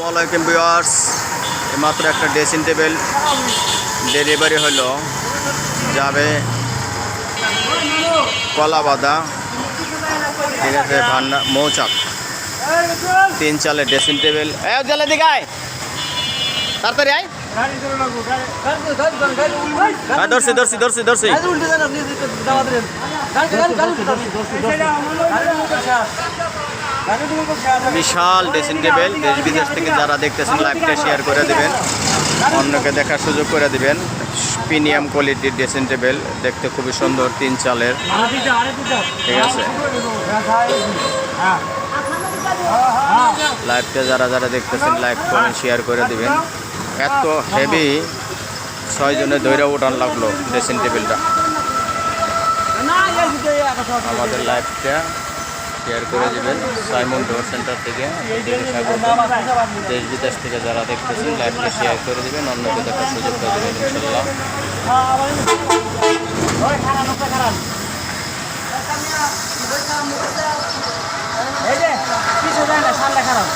আসসালামু ভিউয়ার্স, মাত্র একটা ড্রেসিং টেবিল ডেলিভারি হলো, যাবে কলাবাদা, ঠিক আছে, ভান্ডার মৌচাক। 3 চালের ড্রেসিং টেবিল। জলে দিঘায় তাড়াতাড়ি আয়। ধরছি ধরছি ধরছি ধরছি। বিশাল ড্রেসিং টেবিল, দেশ বিদেশ থেকে যারা দেখতেছেন লাইভটা শেয়ার করে দিবেন, অন্যকে দেখার সুযোগ করে দিবেন। প্রিমিয়াম কোয়ালিটির ড্রেসিং টেবিল, দেখতে খুবই সুন্দর, 3 চালের, ঠিক আছে। লাইভটা যারা যারা দেখতেছেন লাইভ কমেন্ট শেয়ার করে দিবেন। এত হেভি, 6 জনে ধৈর্য উঠান লাগলো ড্রেসিং টেবিলটা। আমাদের লাইভটা শেয়ার করে দিবেন সাইমন ডোর সেন্টার থেকে। দেশ বিদেশ থেকে যারা দেখতেছেন লাইভটা শেয়ার করে দিবেন, অন্যকে দেখার সুযোগ করে দেবেন ইনশাল্লাহ। এই যে কিছু যায় না, সামনে খারাপ।